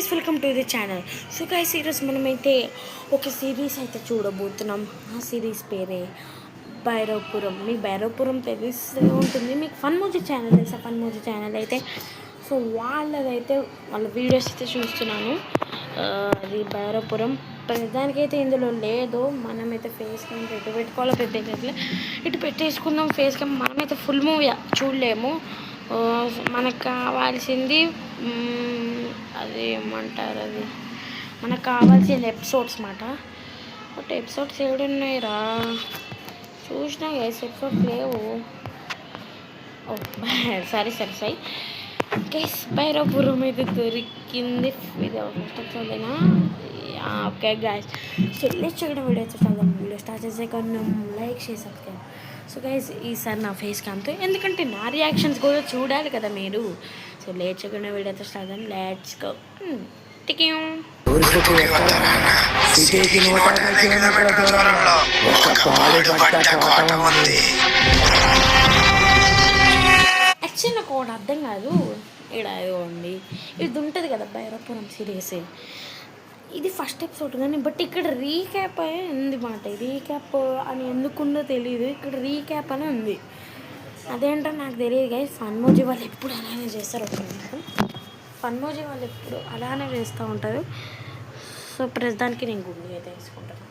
Guys welcome to the channel. So guys ఈరోజు మనమైతే ఒక సిరీస్ అయితే చూడబోతున్నాం. ఆ సిరీస్ పేరే భైరవపురం. మీకు భైరవపురం తెలిసే ఉంటుంది. మీకు ఫన్ మూజీ ఛానల్ తెలుసా? ఫన్ మూజీ ఛానల్ అయితే సో వాళ్ళ వీడియోస్ అయితే చూస్తున్నాను. అది భైరవపురం ప్రతిదానికైతే ఇందులో లేదు. మనమైతే ఫేస్ క్యామ్ ఎటు పెట్టుకోవాలో పెట్టేటట్లే ఇటు పెట్టేసుకుందాం. ఫేస్ క్యామ్ మనమైతే ఫుల్ మూవీ చూడలేము. మనకు కావాల్సింది అది ఏమంటారు, అది మనకు కావాల్సిన ఎపిసోడ్స్ మాట. బట్ ఎపిసోడ్స్ ఏడున్నాయిరా, చూసినా గైస్ ఎపిసోడ్స్ లేవు. ఓ సరే గైస్ భైరవపురం అయితే దొరికింది. ఇది ఫస్ట్ ఎపిసోడ్నా? Okay guys, so let's check the video. Video start చేసే కొన్ని లైక్ చేసి సబ్స్క్రైబ్. సో గైస్ ఈసారి నా ఫేస్ క్యామ్తో, ఎందుకంటే నా రియాక్షన్స్ కూడా చూడాలి కదా మీరు. సో లేట్ చేయకుండా వీడియోతో స్టార్ట్ అని లెట్స్ గో. యాక్చువల్లీ నాకు ఒకటి అర్థం కాదు. ఇక్కడ ఇదిగోండి, ఇది ఉంటుంది కదా భైరవపురం సిరీస్, ఇది ఫస్ట్ ఎపిసోడ్ కానీ బట్ ఇక్కడ రీక్యాప్ అయ్యే ఉంది మాట. రీక్యాప్ అని ఎందుకుందో తెలియదు, ఇక్కడ రీక్యాప్ అని ఉంది. అదేంటో నాకు తెలియదు గైస్. ఫన్మోజీ వాళ్ళు ఎప్పుడు అలానే చేస్తారు. ఫన్మోజీ వాళ్ళు ఎప్పుడు అలానే చేస్తూ ఉంటారు. సో ప్రస్తుతానికి నేను గుండె అయితే వేసుకుంటాను.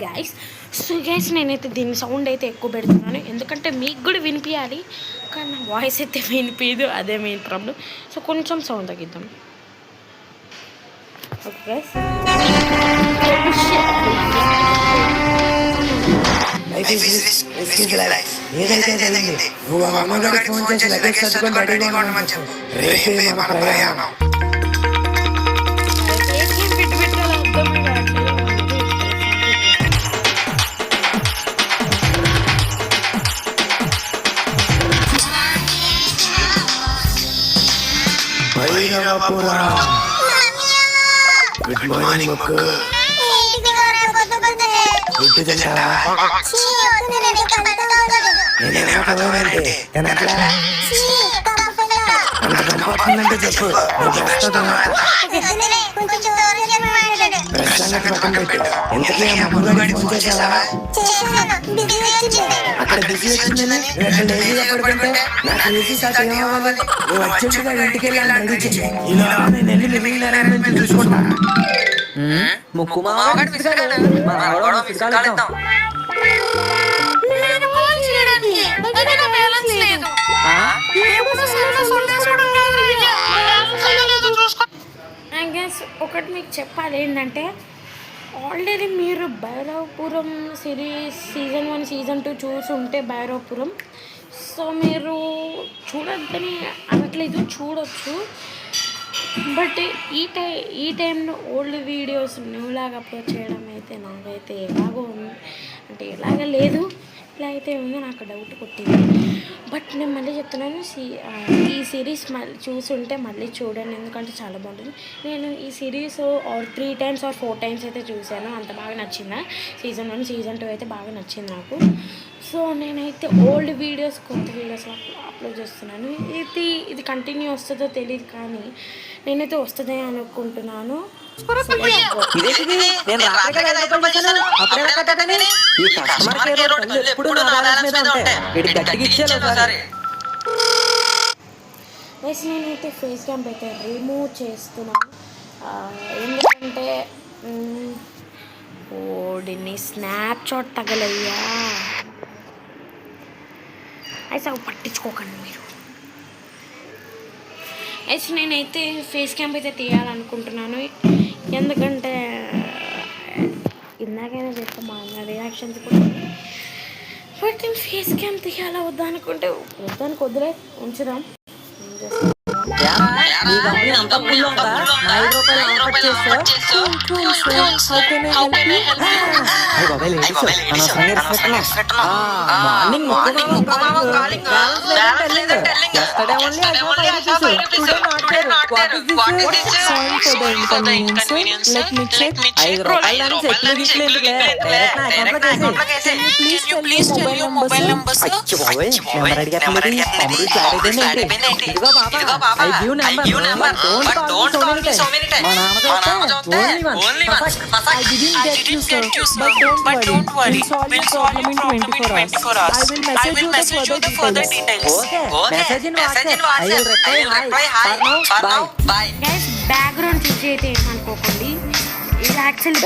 గైస్ సో గైస్ నేనైతే దీని సౌండ్ అయితే ఎక్కువ పెడుతున్నాను, ఎందుకంటే మీకు కూడా వినిపించాలి, కానీ నా వాయిస్ అయితే వినిపించదు. అదే మెయిన్ ప్రాబ్లం. సో కొంచెం సౌండ్ తగ్గిద్దాం. ఓకే గైస్, గుడ్ మార్నింగ్ ముక్కు. గుడ్డు తింటావా? అంత చెప్పు. అక్కడ బిజీ వచ్చిందని పడుకుంటే నాకు బిజీ నువ్వు వచ్చేట్టుగా ఇంటికి వెళ్ళాలి. చూసుకుంటా ముక్కు ఒకటి మీకు చెప్పాలి ఏంటంటే, ఆల్రెడీ మీరు భైరవపురం సిరీస్ సీజన్ 1 సీజన్ 2 చూసుంటే భైరవపురం, సో మీరు చూడొద్దని అనట్లేదు, చూడొచ్చు. బట్ ఈ టైంలో ఓల్డ్ వీడియోస్ న్యూలాగా అప్లోడ్ చేయడం అయితే నాకైతే ఎలాగో ఉంది, అంటే ఎలాగ లేదు, ఇలా అయితే ఉందో నాకు డౌట్ కొట్టింది. బట్ నేను మళ్ళీ చెప్తున్నాను, ఈ సిరీస్ మళ్ళీ చూసుంటే మళ్ళీ చూడండి, ఎందుకంటే చాలా బాగుంటుంది. నేను ఈ సిరీస్ 3 times or 4 times అయితే చూశాను. అంత బాగా నచ్చిందా సీజన్ 1 సీజన్ 2 అయితే బాగా నచ్చింది నాకు. సో నేనైతే ఓల్డ్ వీడియోస్ కొత్త వీడియోస్ అప్లోడ్ చేస్తున్నాను. ఇది కంటిన్యూ వస్తుందో తెలియదు, కానీ నేనైతే వస్తుందే అనుకుంటున్నాను. నేనైతే ఫేస్ క్యామ్ అయితే రిమూవ్ చేస్తున్నాను, ఎందుకంటే ఓడిని స్నాప్చాట్ తగలయ్యా. అయితే అవి పట్టించుకోకండి మీరు. అయితే నేనైతే ఫేస్ క్యామ్ అయితే తీయాలనుకుంటున్నాను, ఎందుకంటే ఇందాకైనా చెప్పా మా అన్న రియాక్షన్స్ కూడా. బట్ నేను ఫేస్ క్యామ్ తీయాలా వద్దా అనుకుంటే వద్దానికి వద్దులే, ఉంచుదాం. అంత పుల్లు ఉందా? 5 రూపాయలు ఆఫర్ చేస్తూ మార్నింగ్ బ్యాక్గ్రౌండ్ చూసి అయితే ఏమనుకోకండి, ఇది యాక్చువల్లీ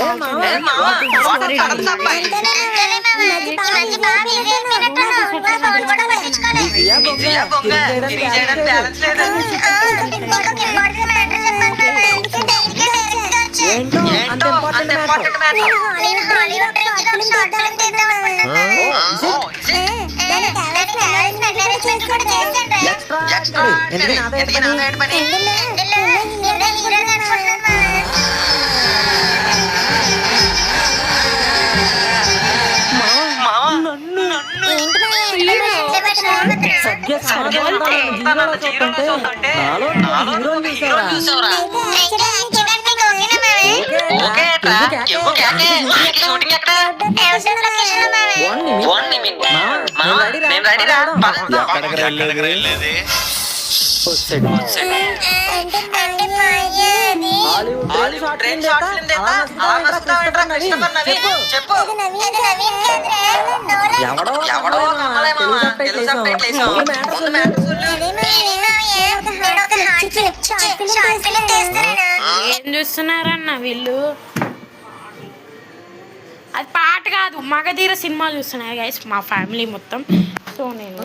ఏం చూస్తున్నారన్న వీళ్ళు? అది పాట కాదు, మగధీర సినిమాలు చూస్తున్నారు గైస్ మా ఫ్యామిలీ మొత్తం. సో నేను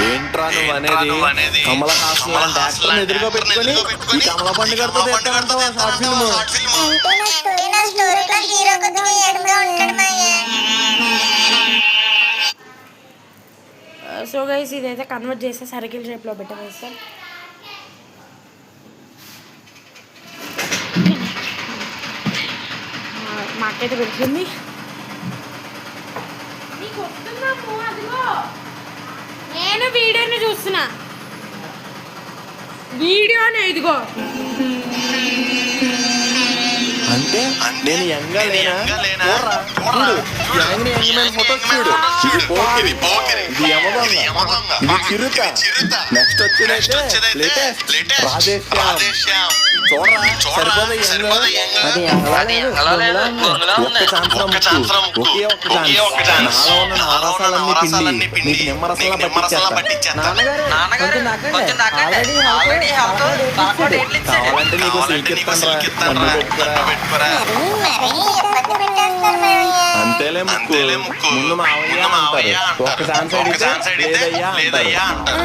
ఏంట్రా నువ్వు అనేది? కమల హాస్టల్ ఎదురుగా పెట్టుకొని కమల పండుగతో తెస్తానంటావా షార్ట్ ఫిల్మ్? సో గైస్ ఇదైతే కన్వర్ట్ చేస్తే సర్కిల్ షేప్లో పెట్టేస్తాం. మాకైతే పెట్టింది, నేను వీడియోని చూస్తున్నా, వీడియోనే ఇదిగో. అంటే నేను యంగా లేనా? ఫోటోస్ చూడు, ఇది పోకిరి, ఇది యమదొంగ, ఇది చిరుత. నెక్స్ట్ వచ్చేదైతే లేటెస్ట్ రాధేశ్యామ్. చూడరా సరిపోదా యంగ్? ఒక్క ఛాన్స్, ఒకే ఒక్క ఛాన్స్. నాలో ఉన్న నారసాలన్నీ పిండి నీకు నిమ్మరసంలా పట్టించేస్తా. కావాలంటే నీకు సిల్కిస్తాను రా. అంతేలే ముక్కు, ముందు మావయ్య అంటారు, ఒక్క ఛాన్స్ అడిగితే లేదయ్యా అంటారు.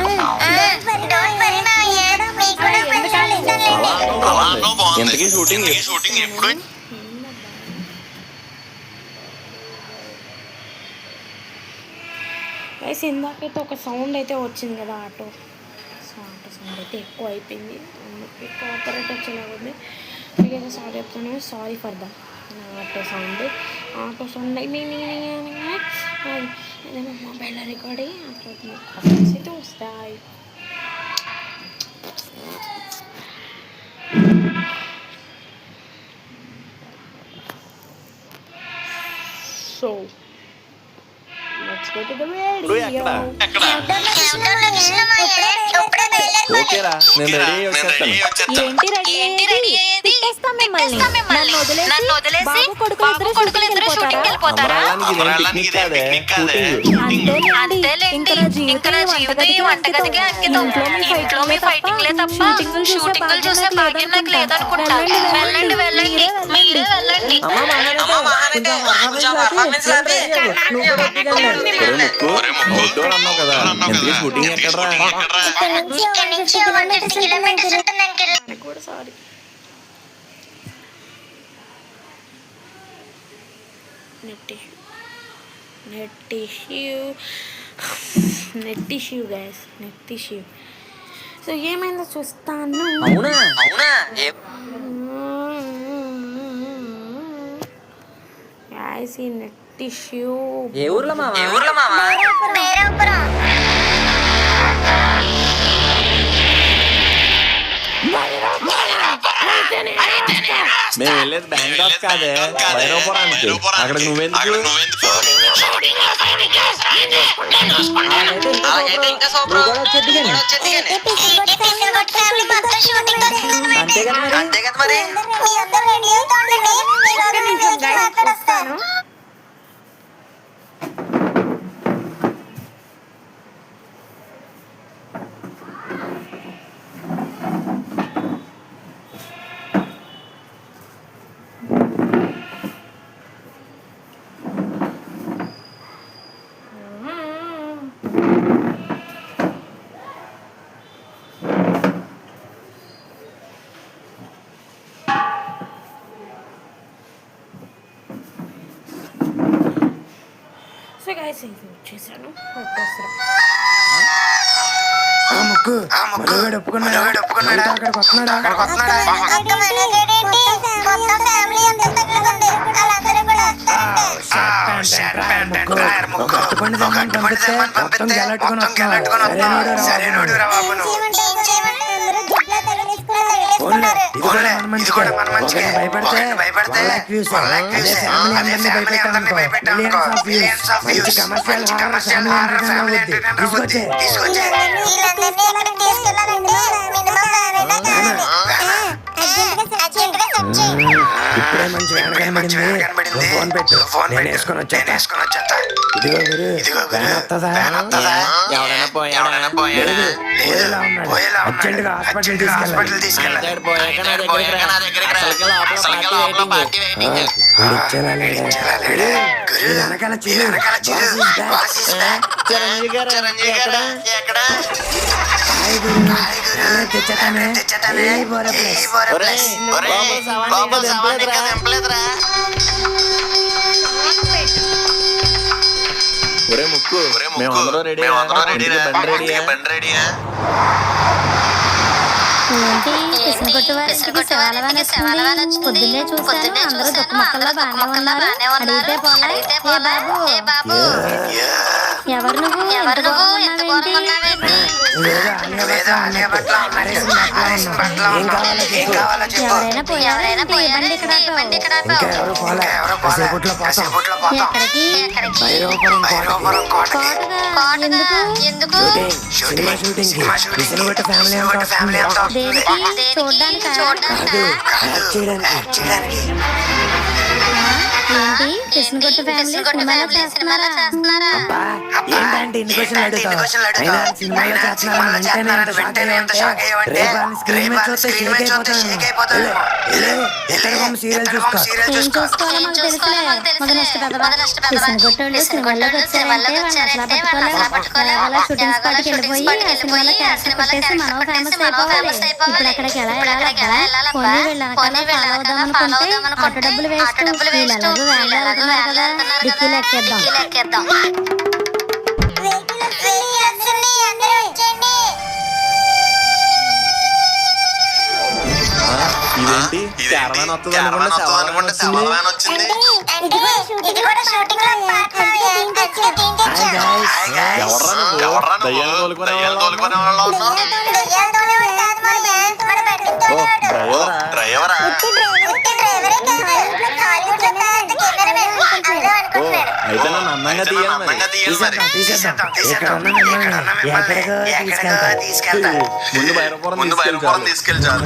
ఎంతకీ షూటింగ్ ఎప్పుడు? ఇందాకైతే ఒక సౌండ్ అయితే వచ్చింది కదా, ఆటో సౌండ్ అయితే ఎక్కువ అయిపోయింది, ఎక్కువ ఆపరేట్ వచ్చేలాగా ఉంది. మీకైతే సారీ చెప్తాను, sorry for the auto sound mobile recording అయితే వస్తాయి. So let's go to the video. ఓకేరా, నేను రెడీ అయ్యి వచ్చేస్తాను. ఏంటి రెడీ? తిట్టేస్తాం మిమ్మల్ని. నన్ను వదిలేసి బాబు కొడుకులు ఇద్దరు షూటింగ్ వెళ్ళిపోతారా? అంతేలేండి, ఇంకా నా జీవితం ఈ వంటగదికి అంకితం. ఇంట్లో మీ ఫైటింగ్లే తప్ప షూటింగ్లు చూసే భాగ్యం నాకు లేదనుకుంటా. వెళ్ళండి మీరే వెళ్ళండి. అన్నావు కదా, షూటింగ్ ఎక్కడరా? Sorry net issue guys, net issue. So ఏమైందో చూస్తాను. అవునా గైస్ ఈ నెట్ ఇష్యూ ఏ ఊర్లో మామ మేము వెళ్ళేది బ్యాంకాక్ కాదే, భైరవపురానికి. అక్కడికి నువ్వెందుకు? అంతే కదా మరి. వస్తాను. సో గైస్ ఇది వచ్చేసాను. ముక్కు మనోడు ఒప్పుకున్నాడా? అక్కడికి వస్తున్నాడా? మొత్తం గెలట్టుకుని సరేనోడు రా బాబు నువ్వు. భయపడితే ఇప్పుడే మంచి వేడ కనబడింది. ఫోన్ పెట్టు, నేను వేసుకొని వచ్చేస్తా. ఇదిగో గురు, ఎవరైనా పోయాడా? అర్జెంటుగా హాస్పిటల్ తీసుకెళ్ళాలి. వెనకాల తెచ్చానే. ఒరే ముక్కు, మేమందరూ రెడీ. బండి రెడీయా? పొద్దున్నే చూసాను, అందరూ దుఃఖ మొక్కల్లో బాగానే ఉన్నారు. అడిగితే పోలే. ఏ బాబు, ఎవరు నువ్వు? ఎవరైనా పోయారా? బండి ఇక్కడ ఎక్కడికి? ఎందుకు? దేనికి? చూడ్డానికి? ఏంటి కృష్ణగుట్ట ఫ్యామిలీ సినిమాలో చేస్తున్నారా? ఏంటంటే ఇన్ని క్వశ్చన్లు అడుగుతావు? అయినా సినిమాలో చేస్తున్నారని ఎంత షాక్ అయ్యావంటే స్క్రీన్ మీద చూస్తే షేక్ అయిపోతాను. సీరియల్ చూసుకో. ఏం చూసుకోవాలో మాకు తెలుసులే. మగ నష్ట పెద్దవా. కృష్ణగుట్టోళ్ళు సినిమాలోకి వచ్చారంటే వాళ్ళని అట్లా పట్టుకోలే. షూటింగ్ స్పాట్కి వెళ్ళిపోయి ఆ సినిమాలో క్యారెక్టర్ కొట్టేసి మనం ఫేమస్ అయిపోవాలి. ఇప్పుడు అక్కడికి ఎలా వెళ్ళాలి? పోనీ వెళ్ళాలి ఫాలో అవుదాం అనుకుంటే ఆటో డబ్బులు వేస్ట్. కదా డిక్కీలు ఎక్కేద్దాం. ఇదేంటి క్యారవాన్ వస్తుంది అనుకుంటే శవాన్ వచ్చింది. ఎవర్రా దయ్యాలు తోలుకునే వాళ్ళు? డ్రైవరా? అయితే నన్ను అందంగా తీయాలి మరి. ముందు భైరవపురం తీసుకెళ్తారు.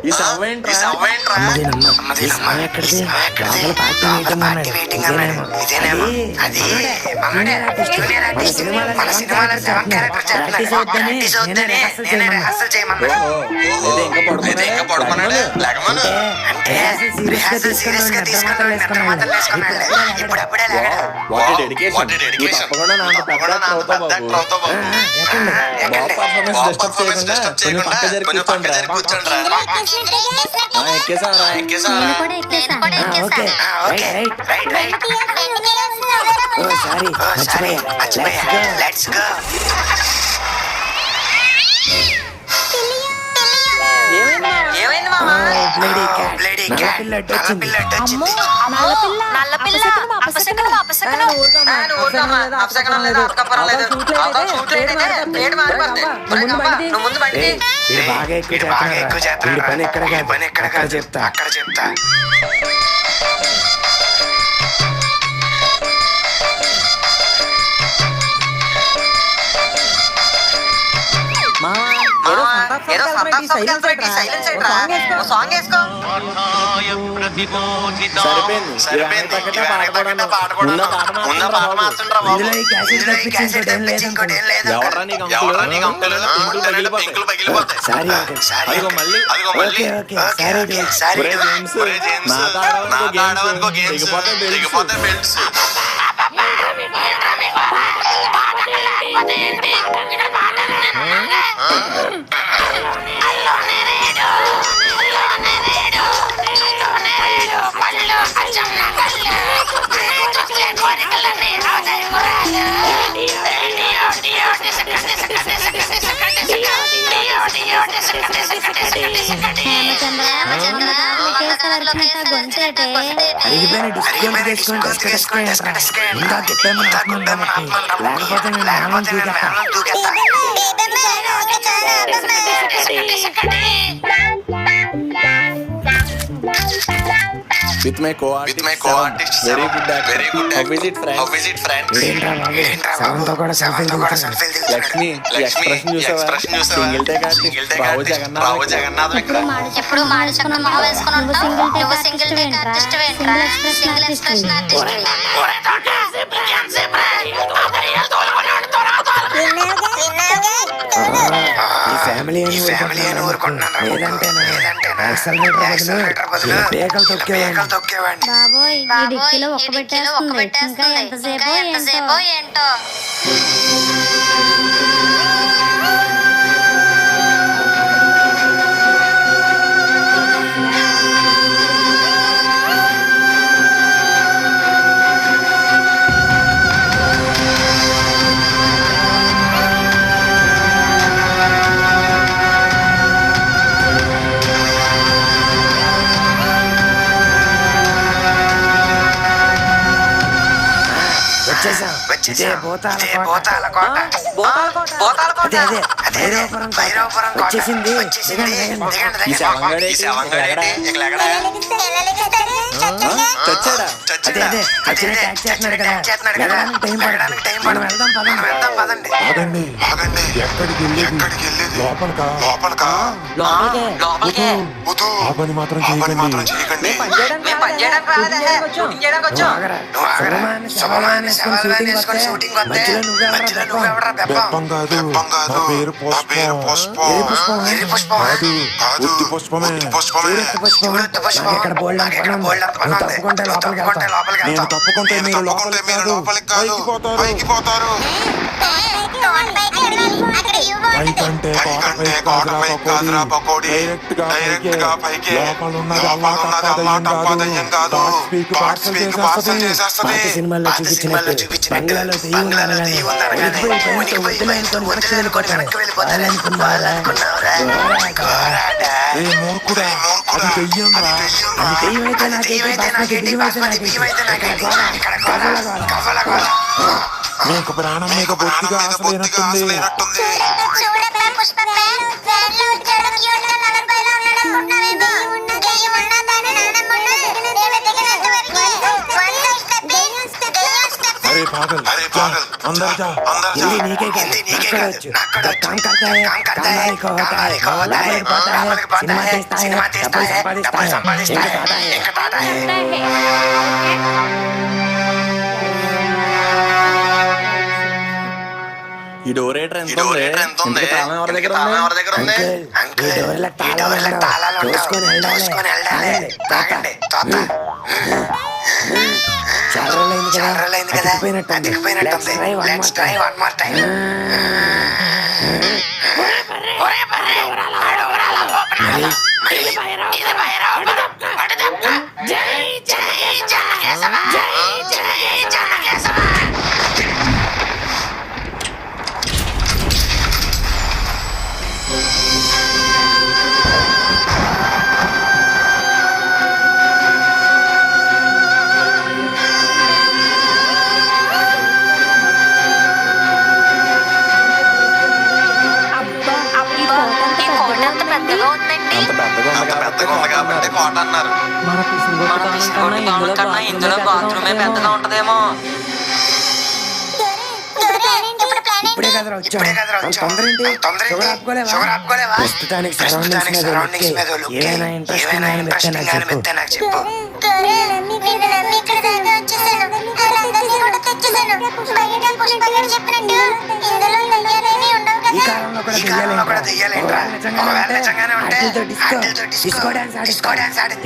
ఈ శవం ఏంట్రా? ఈ సమయం ఎక్కడిది? లోపల పార్టీ వెయిటింగ్ అన్నాడు. ఇదేనేమో. అది మనోడే. మన సినిమాలో సెవెన్ క్యారెక్టర్ చేస్తున్నాడు. నేనే రిహార్సల్ చేయమన్నాడు. ఇంకా పడుకున్నాడు లేకమను. అంటే రిహార్సల్ సీరియస్ గా తీసుకున్నాడు. నిద్ర మాత్రం వేసుకున్నాడు. ఇప్పుడప్పుడే లేగాడు. What dedication. తప్పకుండా నా పెద్ద అవుతావు బాబు. పర్ఫార్మెన్స్ డిస్టర్బ్ చేయకుండా కొంచెం పక్క జరిగి కూర్చోండి రా. ఎక్కేసారా? నేను కూడా ఎక్కేసా. Okay right. ఓ సారీ మర్చిపోయా. Let's go. ఏమైంది మామా? Bloody cat. నల్ల పిల్ల వచ్చింది. ఇది బాగా ఎక్కువ చేస్తున్నాడు. పని ఎక్కడ చెప్తా. సరిపోయింది. ఇందులో ఈ క్యాసెట్ తప్పించి ఇంకోటి ఏం లేదు. ఎవరా నీకు పగిలిపోతాయి. Sorry uncle. అదిగో మళ్ళీ ఓకే సారీ. దిగిపోతే బెల్ట్స్. అడిగిపోయిన డిస్కౌంట్ చేసుకొని ఇంకా చెప్పామని లేకపోతే నేను ఆనందం చూపిస్తా. With my co-artist, very good actor. How is it, friend? ఏంట్రా బాబు సవంతో కూడా సెల్ఫీలు దిగుతున్నాడు. లక్ష్మి, ఎక్స్ప్రెషన్ చూసావా? Single take artist Rao Jagannath ఇక్కడ. ఎప్పుడు మాడి చక్రం మొహం వేసుకొని ఉంటావు. నువ్వు సింగిల్ టేక్ ఆర్టిస్ట్ వేంట్రా? Single expression artist. ఈ ఫ్యామిలీ అని ఊరుకుంటున్నాను. లేదంటే యాక్సలరేటర్ బదులు పేకలు తొక్కేవాడిని. బాబోయ్ ఈ డిక్కీలో ఒక్క పెట్టేస్తుంది. ఇంకా ఎంతసేపో ఏంటో. ఇదే భూతాల కోట. అదే భైరవపురం వచ్చేసింది. ఈ శవంగాడు చచ్చాడా? అదే వచ్చిన ట్యాక్స్ చేస్తున్నాడు కదా. వెళ్ళడానికి టైం పడుతుంది. మనం వెళ్దాం పదండి. ఆగండి. ఎక్కడికి వెళ్ళేది? లోపలికా? లోపలికే. ఆ పని మాత్రం చేయకండి. బెప్పం కాదు, నా పేరు పుష్పం. కాదు, ఉత్తి పుష్పమే. నేను తప్పుకుంటే మీరు లోపలికి కాదు, పైకి పోతారు. పైకంటే కోటపై కాదురా పకోడీ. డైరెక్ట్ గా పైకి. లోపలున్నది అవ్వాటం కాదు. పార్సల్ చేసేస్తది. సినిమాల్లో చూపించినట్టు బంగ్లాలో ఏ మూర్ఖుడా, అది దెయ్యంరా. నీకు ప్రాణం మీద బొత్తిగా ఆశ లేనట్టుంది. అరే బాగా अरे पागल अंदर जा हिंदी नहीं के వచ్చు काम करता है काम को होता है लाइक होता है सिनेमा देखता है डबल संपादिस्ता है ఈ డోర్ రేటర్ ఎంత ఉంది తాళం ఎవరి దగ్గర ఉంది అంకుల్ ఈ డోర్ల తాళాలు చూసుకొని వెళ్ళాలి తాగండి చాలా రోజులైంది కదా అతికిపోయినట్టుంది let's try one more time కాబట్టి కోట అన్నారు. మన కన్నా ఇందులో బాత్రూమే పెద్దగా ఉంటదేమో. ఇప్పుడే కదరా వచ్చాం తొందర ఆపుకోలేవా ప్రస్తుతానికి సరౌండింగ్స్ మీద ఏదైనా ఇంట్రెస్టింగ్ నాకు చెప్పు ఈ కాలంలో కూడా దెయ్యాలేంట్రా ఒకవేళ నిజంగానే ఉంటే డిస్కో డాన్స్ ఆడిస్తా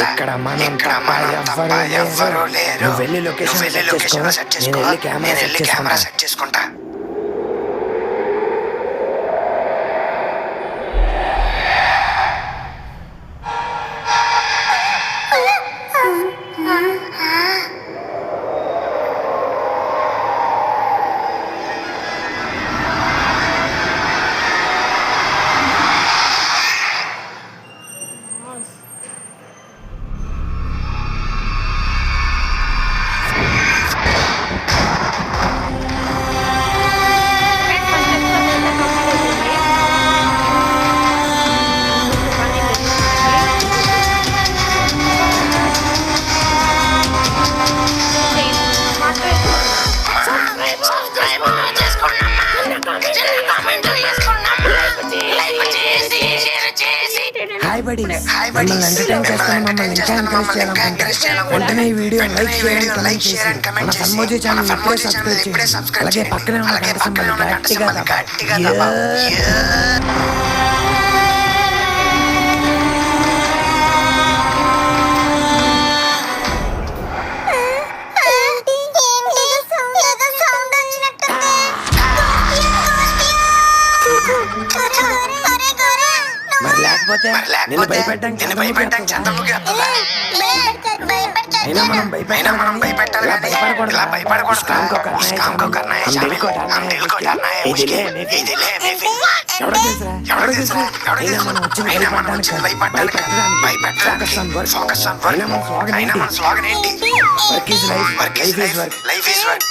ఇక్కడ మనం తప్ప ఎవ్వరూ లేరు నువ్వు వెళ్ళి లొకేషన్ సెట్ చేసుకో నేను వెళ్ళి కెమెరా సెట్ చేసుకుంటా హాయ్ బడి మమ్మల్ని ఎంటర్టైన్ చేస్తాను మమ్మల్ని ఇంకా ఎంకరేజ్ చేయాలనుకుంటే వెంటనే ఈ video like share and comment చేసి మన సన్మోజీ ఛానల్ ఇప్పుడే సబ్స్క్రైబ్ చేయండి అలాగే పక్కనే ఉన్న గంట సింబల్ గట్టిగా మరి లేకపోతే నిన్ను భయపెట్టడానికి చంద్రముఖి అయినా మనం భయపెట్టాలి భయపడకూడదు ఎవడో తెలుసురా మనం వచ్చింది భయపెట్టడానికి మన స్లోగన్ ఏంటి work is life is work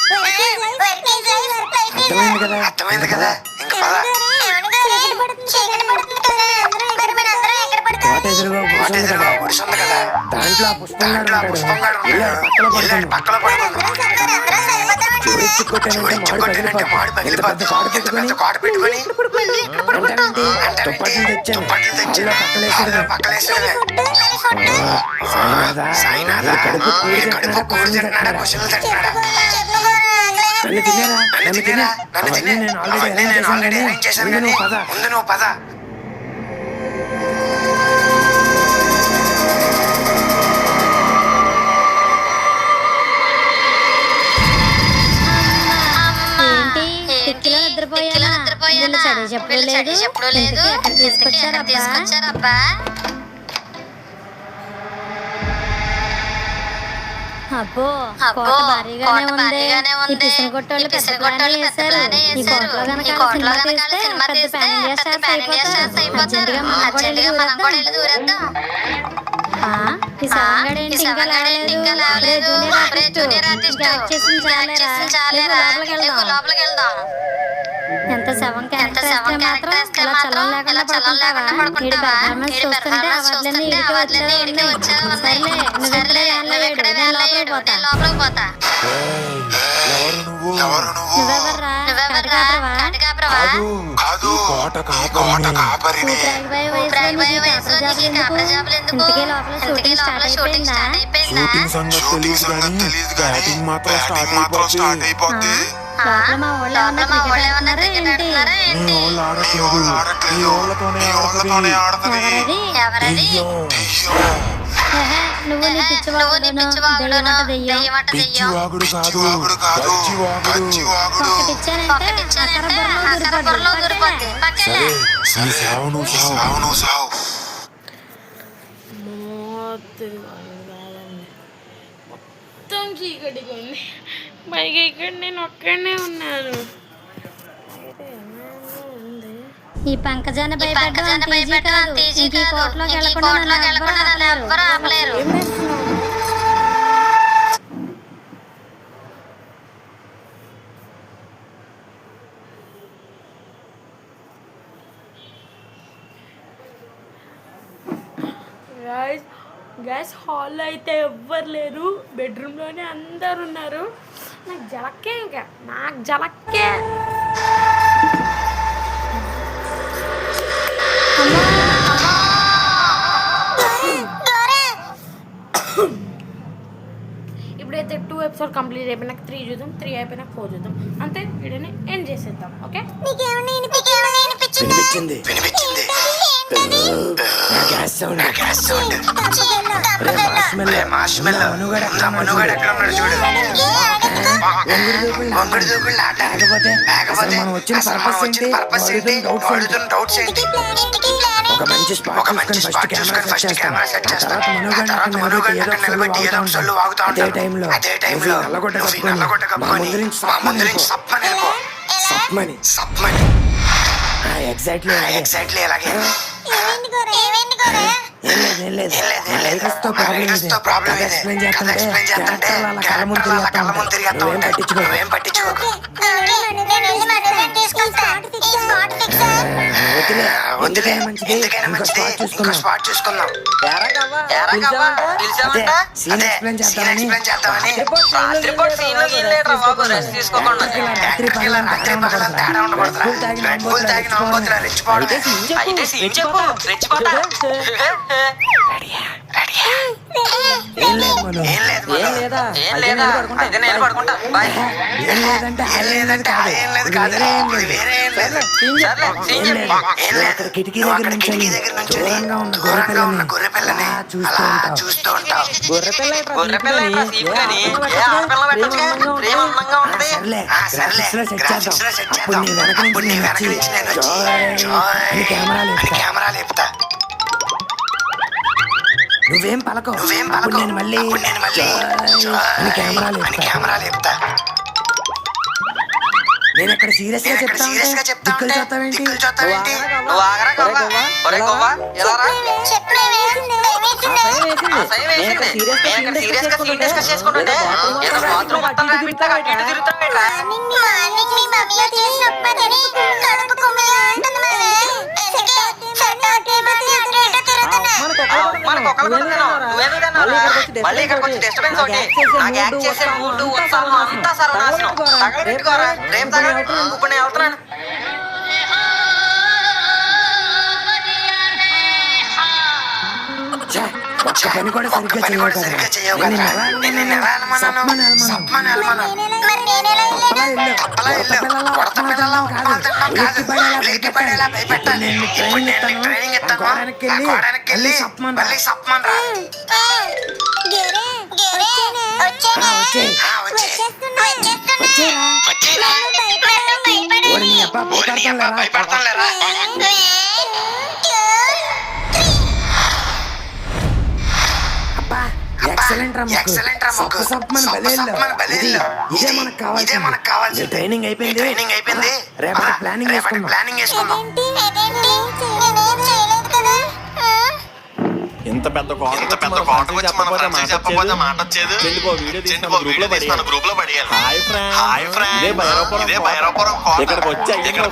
అర్థమైంది కదా ఇంకా పద కోట ఎదురుగా గుడిసెంది కదా దాంట్లో ఆ పుష్పంగాడు పక్కలో చూడెచ్చుకుంటానంటే మాడు పగిలిపోద్ది కాడు పెట్టుకొని తుప్పట్లు తెచ్చాను పక్కలేసాడు కడుపు నన్ను తినేరా నేను ఆల్రెడీ అరేంజ్ చేశాను కానీ ముందు నువ్వు పద చెప్పుడు లేదు తీసుకొచ్చారబ్బా అబ్బో కోట భారీగానే ఉంది ఈ పిసిన కొట్టోళ్ళు పెద్ద ప్లానే వేశారు ఈ కోటలో గనక సినిమా తీస్తే పెద్ద పాన్ ఇండియా స్టార్స్ అయిపోతారు అర్జెంటుగా మనం కూడా వెళ్ళి దూరేద్దాం ఈ సవంగాడేంటి ఇంకా లాగలేదు జూనియర్ ఆర్టిస్ట్ లోపలికి వెళ్దాం ఎంత శవం క్యారెక్టర్ వేస్తే మాత్రం ఇలా చలం లేకుండా పడుకుంటావా? ఈడు పెర్ఫార్మెన్స్ చూస్తుంటే అవార్డులన్నీ ఈడికి వచ్చేలా ఉన్నాయి. సర్లే నువ్వు ఇక్కడే నేను లోపలికి పోతా. ఎవరు నువ్వు నువ్వెవర్రా? కాటుకాపరవా? కాదు ఈ కోట కాపరిని. ఊపిరాగిపోయే వయసులో నీకు కాపర జాబులు ఎందుకు? ఇంతకీ లోపల షూటింగ్ స్టార్ట్ అయిపోయిందా? షూటింగ్ సంగతి తెలియదు కానీ బ్యాటింగ్ మాత్రం స్టార్ట్ అయిపోద్ది. లోపల మా వాళ్ళు ఏమన్నా క్రికెట్ ఆడుతున్నారా ఏంటి? మీ వాళ్ళు ఆడట్లేదు, మీ వాళ్ళతోనే ఆడుతుంది. ఎవరది? నువ్వు నీ పిచ్చివాగుడును దెయ్యమట దెయ్యం. పిచ్చివాగుడు కాదు గచ్చివాగుడు. ఒకటిచ్చానంటే అక్కడ బుర్రలో దూరిపోద్ది. సరే ఈ సావు నువ్వు సావు. మొత్తం చీకటిగా ఉంది. పైగా ఇక్కడ నేను ఒక్కడనే ఉన్నాను. ఈ పంకజాన భయపడ్డం అంత ఈజీ కాదు. ఈ కోటలోకి వెళ్ళకుండా నన్ను ఎవ్వరూ ఆపలేరు. ఏం చేస్తున్నావు? గ్యాస్ హాల్లో అయితే ఎవ్వరు లేరు, బెడ్రూమ్లోనే అందరు ఉన్నారు. నాకు జలక్కే, ఇంకా నాకు జలక్కే. ఇప్పుడైతే 2 ఎపిసోడ్ కంప్లీట్ అయిపోయినాక 3 చూద్దాం, 3 అయిపోయినాక 4 చూద్దాం. అంతే, వీడియోని ఎండ్ చేసేద్దాం. ఓకే, వినిపించింది నా గ్యాస్ సౌండ్ మార్ష్మెల్లో మనుగడ ఎక్కడ ఉన్నాడు చూడు. వంగుడు దూకుళ్ళు ఆట. లేకపోతే మనం వచ్చిన పర్పస్ ఏంటి? డౌట్స్ ఏంటి? ఒక మంచి స్పాట్ చూసుకొని ఫస్ట్ కెమెరా సెట్ చేస్తాం. తర్వాత మనుగడ నిలబెట్టి ఏదో ఒక సొల్లు వాగుతా ఉంటాం. అదే టైంలో నల్లగొట్ట కప్పుకొని ముందు నుంచి సప్మని ఎగ్జాక్ట్లీ అలాగే. ఏం లేదు రైటర్స్తో ప్రాబ్లం ఎక్స్ప్లెయిన్ చేస్తుంటే కళ్ళ ముందు తిరిగేస్తాం. నువ్వేం పట్టించుకోకు. ఎందుకైనా మంచిది ఇంకో స్పాట్ చూసుకుందాం. సీన్ ఎక్స్ప్లెయిన్ చేద్దామని. రాత్రి తేడా ఉండకూడదు. రెడ్ బుల్ తాగిన రెచ్చిపోవడం. ఏం లేదంటే కిటికీ దగ్గర నుంచి దూరంగా ఉన్న గొర్రె పిల్లని చూస్తూ ఉంటావు. సర్లే అప్పుడు నీ వెనక నుంచి నేను కెమెరా లేపుతా. నువ్వేం పలకో. నేను మళ్ళీ కెమెరా లేపుతా. నేను అక్కడ సీరియస్ గా చెప్తా. దిక్కులు చూస్తావేంటి? నువ్వు ఆగరా గవ్వా? ఒరే గవ్వా, ఎలా రా? సీరియస్ గా సీన్ డిస్కస్ చేసుకుంటుంటే ఏదో బాత్రూమ్ మొత్తం రాపిట్లా అటు ఇటు తిరుగుతావేంట్రా? మనకు ఒకళ్ళు మళ్ళీ ఇక్కడికి వచ్చి డిస్టర్బెన్స్ ఒకటి. నాకు యాక్ట్ చేసే మూడు ఉత్సాహం అంతా సర్వనాశనం. తగలబెట్టుకోరా, రేపు తగలబెట్టు. ఇప్పుడు నేను వెళ్తున్నాను. ఒక్క పని కూడా సరిగ్గా చేయవు కదా. ఎక్సలెంట్ రా మొక్కు. ఇదే మనకు కావాల్సింది. ట్రైనింగ్ అయిపోయింది. రేపటి ప్లానింగ్ వేసుకుందాం. ఇంత పెద్ద కోట వచ్చి మన ఫ్రెండ్స్ చెప్పకపోతే మాట వచ్చేది. ఎందుకో వీడియో తీసి మన గ్రూప్ లో పడేయాలి. హాయ్ ఫ్రెండ్ ఇదే భైరవపురం కోట. ఇక్కడికి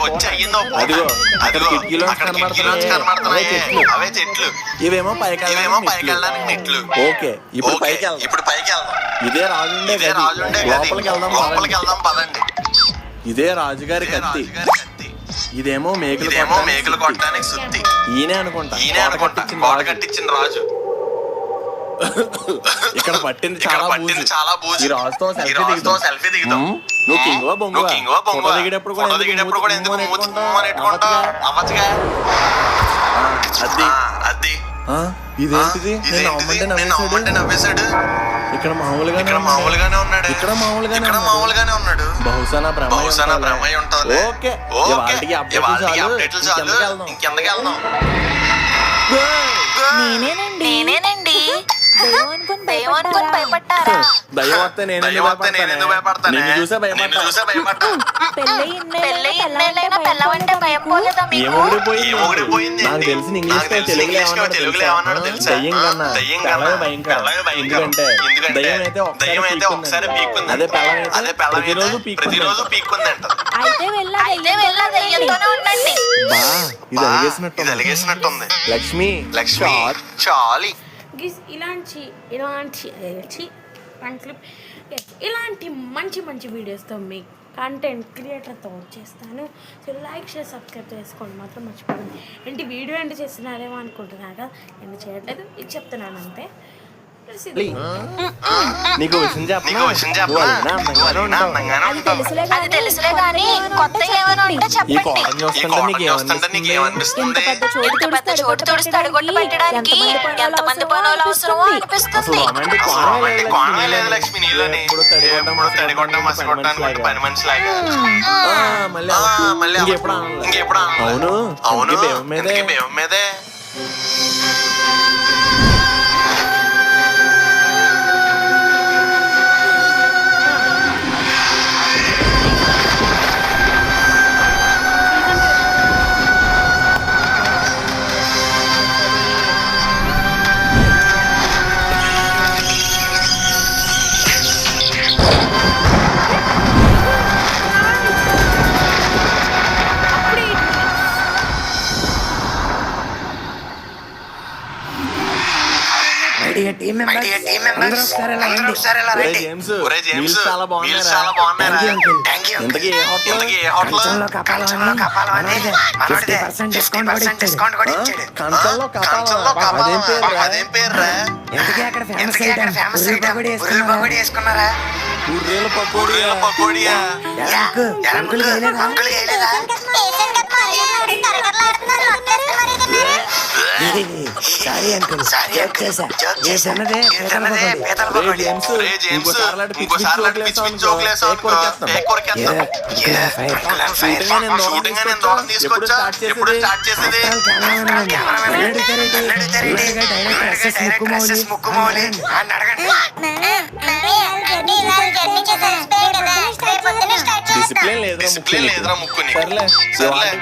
వచ్చి అయ్యిందో అదిగో కిటికీలో కనబడుతున్నాయి అవే చెట్లు. ఇవేమో పైకి వెళ్ళడానికి మెట్లు. ఓకే ఇప్పుడు పైకి వెళ్దాం. ఇదే రాజుండే లోపలికి వెళ్దాం పదండి. ఇదే రాజుగారి కత్తి. ఇదేమో మేకలు కొట్టడానికి సుత్తి. ఈయనే అనుకుంటా కోట కట్టించిన రాజు. ఇక్కడ పట్టింది చాలా బూజు. ఈ రాజుతో సెల్ఫీ దిగుతాం. నువ్వు కింగువా బొంగువా దిగేటప్పుడు కూడా ఎందుకు అవ్వచ్చుగా. అది ఇదేంటిది నవ్వమంటే నవ్వేశాడు. ఇక్కడ మామూలుగానే ఉన్నాడు. బహుశా నా భ్రమయ్య ఉంటుంది. ఓకే అప్డేట్లు చాలు ఇంకెందుకు వెళ్దాం. నేనేనండి దయ్యం అనుకుని భయపడ్డారా? దయ్యం వస్తే నేను భయపడతాను. నిన్ను చూసే భయపడతా. పెళ్ళి ఇన్నేళ్ళైనా పెళ్ళవంటే భయం పోలేదా మీకు? ఏమోడిపోయింది. నాకు తెలిసిన ఇంగ్లీష్ తెలుగులో ఏమన్నాడు తెలుసా? దయ్యం కన్నా ఎందుకంటే దయ్యం అయితే ఒకసారి పీక్కుంది. అదే పెళ్ళం ప్రతిరోజు పీక్కుందంట. అయితే వెళ్ళా దయ్యంతోనే ఉండండి. ఇది అలిగేసినట్టుంది. లక్ష్మి చాలి ఇలాంటి మంచి వీడియోస్తో మీ కంటెంట్ క్రియేటర్తో వచ్చేస్తాను. సో లైక్ షేర్ సబ్స్క్రైబ్ చేసుకోండి మాత్రం మర్చిపోకండి. ఏంటి వీడియో ఎండ్ చేస్తున్నారేమో అనుకుంటున్నారా? ఎండ్ చేయట్లేదు, ఇది చెప్తున్నాను అంతే. నీకు విషయం చెప్పనా? అది తెలుసులే గానీ కొత్త ఏమైనా ఉంటే చెప్పండి. నీకేమనిపిస్తుంది? ఇంత పెద్ద చోటు తుడిస్తే అడుగొట్టు పెట్టడానికి ఎంతమంది పనులు అవసరమో అనిపిస్తుంది. లేదు లక్ష్మి నీలోని తడిగొట్టం మసగొట్టడానికి పని మనిషిలాగా. మళ్ళీ ఇంకెప్పుడు అవును భయం మీదే. చాలా బాగున్నారా? ఇంతకీ ఏ హోటల్? కంచంలో కపాలం. అదేం పేర్రా? ఉర్రేల పకోడియా. సారీ అంకుల్, డిసిప్లిన్ లేదురా ముక్కుని. సర్లే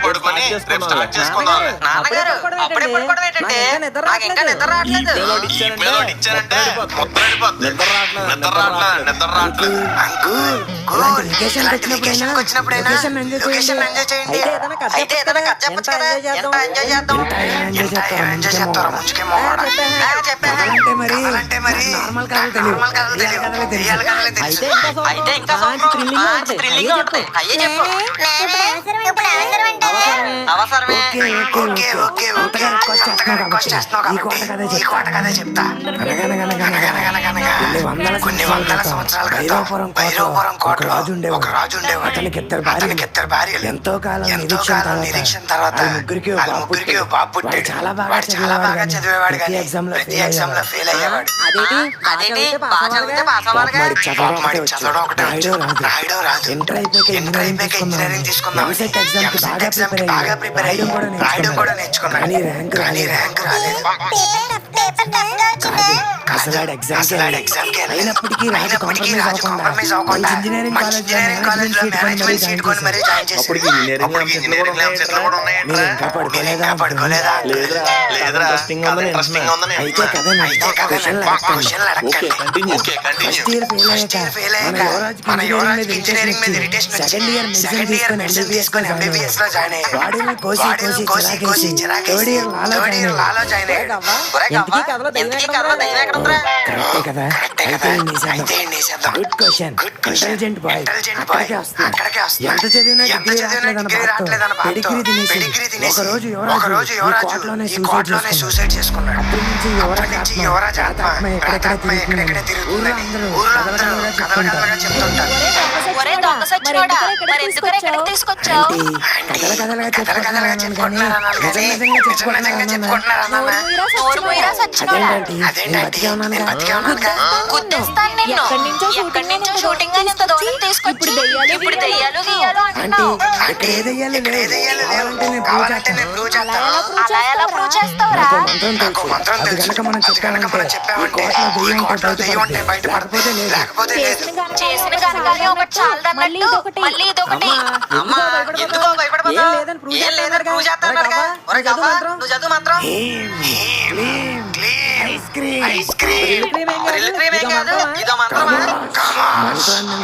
పడుకొని రేపు స్టార్ట్ చేసుకుందాం. నాన్నగారు అప్పుడే పడుకోవడం ఏంటంటే నాకు ఇంకా నిద్ర రావట్లేదు. ఇచ్చారంటే మొత్తం నిద్ర రావట్లేదు. వచ్చినప్పుడైనా లొకేషన్ ఎంజాయ్ చేయండి. అయితే ఏదైనా కథ చెప్పొచ్చు కదా, ఎంత ఎంజాయ్ చేద్దాం. ఎంజాయ్ చేస్తారా ముంచుకేమో అయితే ఇంకా థ్రిల్లింగ్ ఉంటుంది. అయ్యే చెప్పు. అవసరమే. కొన్ని వందల సంవత్సరాల క్రితం భైరవపురం కోటలో ఒక రాజు ఉండేవాడు. అతనికి ఇద్దరు భార్యలు. ఎంతో కాలం నిరీక్షణ తర్వాత ముగ్గురికి బాబు పుట్టాడు. చాలా బాగా చదివేవాడు కానీ ప్రతి ఎగ్జామ్ లో ఫెయిల్ అయ్యేవాడు. అదేంటి బాగా చదివితే పాస్ అవ్వాలిగా. చదవడం ఒకటే రాయడం రాదు. ఇంటర్ అయిపోయాక ఇంజనీరింగ్ తీసుకున్నాం. ఎగ్జామ్ కి బాగా ప్రిపేర్ అయ్యి రాయడం కూడా నేర్చుకున్నాను. కానీ ర్యాంక్ రాలేదు. అసలు ఎగ్జామ్ అయినప్పటికీ రాజు కాంప్రమైజ్ అవ్వకుండా ఇంజనీరింగ్ కాలేజ్ సీట్ కొని మరీ జాయిన్ చేసి అప్పటికి ఇంజనీరింగ్ ఎంసెట్లు కూడా ఉన్నాయంట. మీరు ఇంకా పడుకోలేదా? లేదురా ఇంట్రెస్టింగ్ ఉందని అయితే కథ okay continue first year fail అయ్యాక మన యువరాజుకి ఇంజనీరింగ్ మీద ఇరిటేషన్ సెకండ్ ఇయర్ మెడిసిన్ తీసుకొని ఎంబీబీఎస్ లో జాయిన్ అయ్యాడు. వాడిని కోసి థర్డ్ ఇయర్ లాలో జాయిన్ అయ్యాడు. కరెక్టే కదా? అయితే గుడ్ క్వశ్చన్. ఇంటెలిజెంట్ బాయ్ అక్కడికే వస్తుంది. ఎంత చదివినా డిగ్రీ రావట్లేదన్న పెడిగ్రీ తినేసి ఒక రోజు యువరాజు ఈ కోటలోనే సూసైడ్ చేసుకున్నాడు. అప్పటి నుంచి యువరాజు ఆత్మ ఎక్కడెక్కడ తిరుగుతుందని ఊర్లో అందరూ కథలుగా చెప్తుంటారు. ఒరే దొంగ సచ్చినోడా, మరి ఎందుకు ఇక్కడికి తీసుకొచ్చావు? కథలుగా చెప్పుకుంటున్నాను కానీ నిజంగా చెప్పుకుంటున్నాను. నోరు మూయరా సచ్చినోడా. గుద్దేస్తాను నిన్ను. ఎక్కడి నుంచో షూటింగ్ అని ఇంత దూరం తీసుకొచ్చి ఇప్పుడు దెయ్యాలు గీయాలు అంటున్నావు. కావాలంటే నేను ప్రూవ్ చేస్తాను. అలా ఎలా ప్రూవ్ చేస్తావురా? మంత్రం తెలుసు. అది కనుక మనం చెప్పామంటే ఈ కోటలో దెయ్యం ఉంటే బయటపడకపోతే లేకపోతే లేదు. చేసిన కనకాలి ఒకటి చాలదన్నట్టు మళ్ళీ ఇదొకటి. అమ్మా ఎందుకో భయపడిపోతావు? ఏం లేదని ప్రూవ్ చేస్తానన్నాడుగా. ఒరే గవ్వ, నువ్వు చదువు మాత్రం. ఐస్ క్రీమ్ రిల్ క్రీమ్ ఏం కాదు, ఇదో మాత్రమా?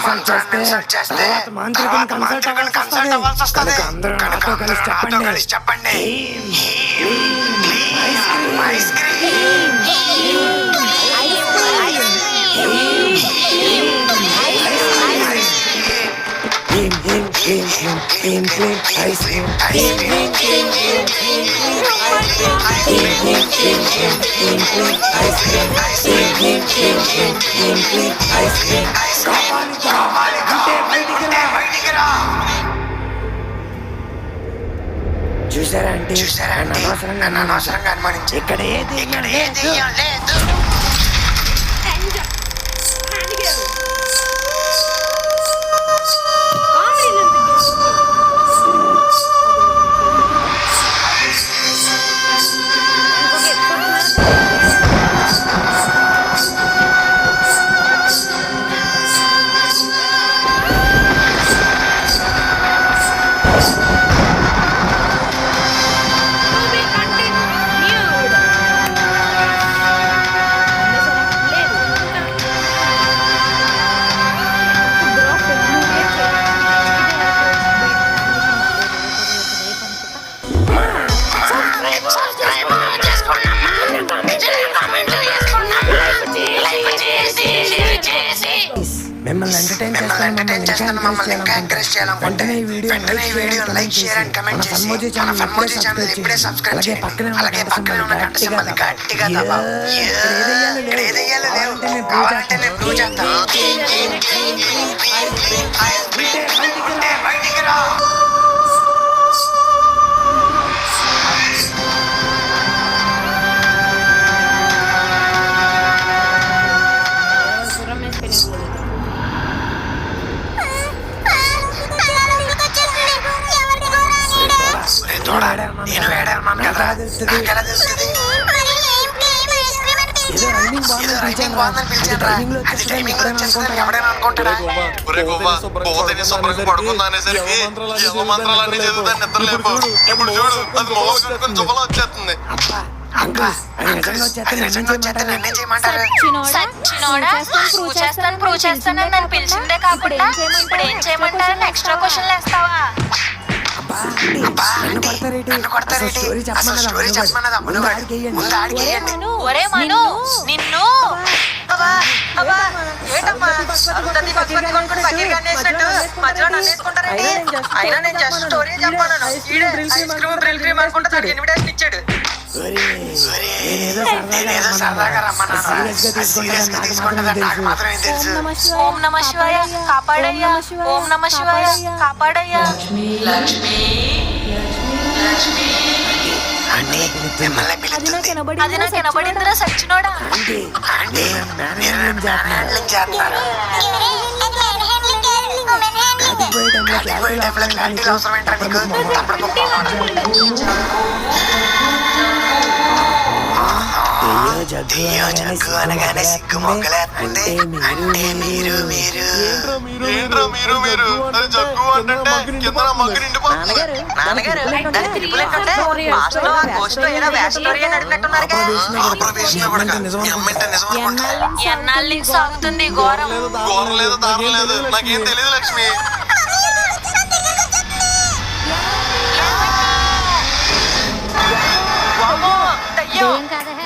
మంత్రాన్ని చేస్తే మాంత్రికుని కన్సల్ట్ అవ్వాల్సి వస్తుంది. కనుక అందరూ నాతో కలిసి చెప్పండి. ఐస్ క్రీమ్ చూసారా అంటే నన్ను అనవసరంగా అనుమానించి ఇక్కడ ఏది లేదు. మిమ్మల్ని ఎంటర్టైన్ చేస్తాను. మమ్మల్ని ఇంకా ఎంకరేజ్ చేయాలనుకుంటే వెంటనే ఈ video like share and comment చేసి మన ఫన్మోజీ ఛానల్ ఇప్పుడే సబ్స్క్రైబ్ చేయండి. అలాగే పక్కనే ఉన్న గంట సింబల్ గట్టిగా దబావు. ఇక్కడ ఏదయ్యాలో లేవు. కావాలంటే నేను ప్రూవ్ చేస్తాను. బయటికి రా. నేను వేడాను కదా, నాకెలా తెలుస్తుంది? ఏదో రైమింగ్ బాగుందని పిలిచాను. అది టైమింగ్ లో వచ్చేస్తుందని ఎవడైనా అనుకుంటాడా? ఒరే గోవా, పోతేనే శుభ్రంగా పడుకుందా అనేసరికి ఏవో మంత్రాలన్నీ చదువుతాను నిద్రలేపు. ఇప్పుడు చూడు అది మొహం కట్టుకొని చువ్వలో వచ్చేస్తుంది. సచ్చినోడా, ప్రూవ్ చేస్తానని నన్ను పిలిచిందే కాకుండా ఇప్పుడు ఏం చేయమంటారని ఎక్స్ట్రా క్వశ్చన్లు వేస్తావా? ఒరే మను, నిన్ను ఏంటమ్మా అరుంధతి పశుపతి కొనుక్కొని పకీర్ గాని వేసినట్టు మధ్యలో నన్ను వేసుకుంటారండి. అయినా నేను జస్ట్ స్టోరీ చెప్పాను. డ్రిల్ క్రీమ్ అనుకుంటా ఇన్విటేషన్ ఇచ్చాడు. నేనేదో సరదాగా రమ్మన్నా. సీరియస్గా తీసుకుంటుందని నాకు మాత్రమే తెలుసు. ఓం నమ శివాయ కాపాడయ్యా, ఓం నమ శివాయ కాపాడయ్యా. అది నాకు వినబడిందిరా సచ్చినోడా. జగ్గు అనగానే సిగ్గు మొగ్గలేస్తుంది. అంటే మీరు మీరు అది జగ్గు అంటే కింద మగ్గు నిండిపోతుంది. నాన్నగారు దాని తిరుగులేంటే పాస్ట్ లో ఆ గోస్ట్ లో ఏదో వేష స్టోరీ అని అడిగినట్టున్నారుగా. ఎన్నాళ్ళ నుంచి సాగుతుంది ఘోరం. ఘోరం లేదు, దారుణం లేదు, నాకేం తెలియదు లక్ష్మి.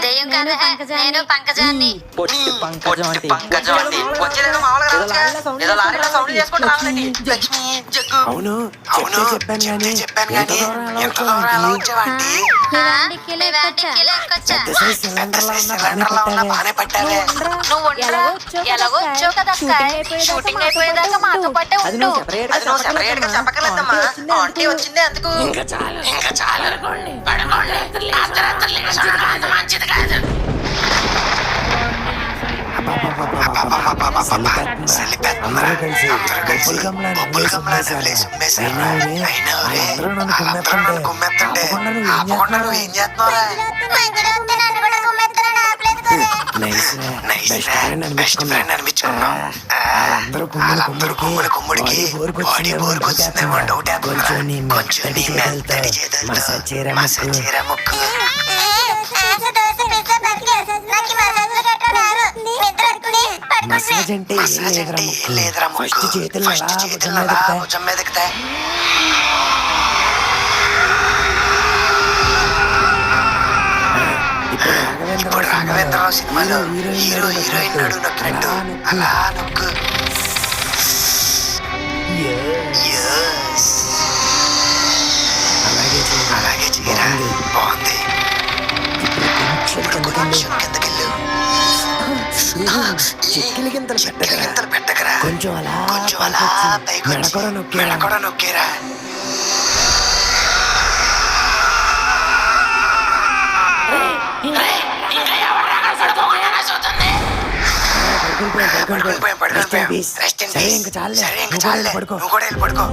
దెయ్యం కాదు నేను పంకజాన్ని. పంకజం అంటే వచ్చేదేదో మామూలుగా రావచ్చుగా. ఏదో లారీలో సౌండ్ చేసుకుంటూ రావాలండి. లక్ష్మి జగ్గు అవును చెప్పాను కానీ ఎంత దూరం ఎలా వచ్చావండి? సిలిండర్లో ఉన్న బానే పట్టావే. నువ్వు ఎలాగో వచ్చావు కదా అక్క. షూటింగ్ అయిపోయేదాకా మాతో పాటే అది ఉండు. నువ్వు సెపరేట్ గా చెప్పగలద్దమ్మా. ఆంటీ వచ్చింది అందుకు. ఇంకా చాలు అనుకోండి. మంచిది కాదు. అందరూ కలిసి బొబ్బుల కమలా అందరూ నన్ను కుమ్మెత్తుంటే ఆపకుండా నువ్వు ఏం చేస్తున్నావురా? అందరూ కుమ్ముడికి బోరుకొచ్చిందేమో డౌట్. కొంచెం నీ చీర ముక్కు మసాజ్ అంటే ఏం లేదురా. ఫస్ట్ చేతులు భుజం మీద ఎక్కుతాయి. ఇప్పుడు రాఘవేంద్రరావు సినిమాలో హీరోయిన్ నడు నొక్కినట్టు అలా నొక్కు. అలాగే చేయరా. బాగుంది. కొంచెం కిందకెళ్ళు. చిక్కిలి గింతలు పెట్టకరా. కొంచెం అలా మెడ కూడా నొక్కేరా. సరే ఇంకా చాలే పడుకో. నువ్వు కూడా వెళ్ళి పడుకో.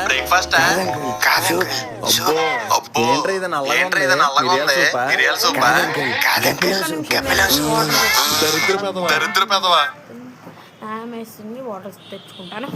బ్రేక్ఫాస్ట్ దరిద్ర పెదవా. వేస్తుంది వాటర్ తెచ్చుకుంటాను.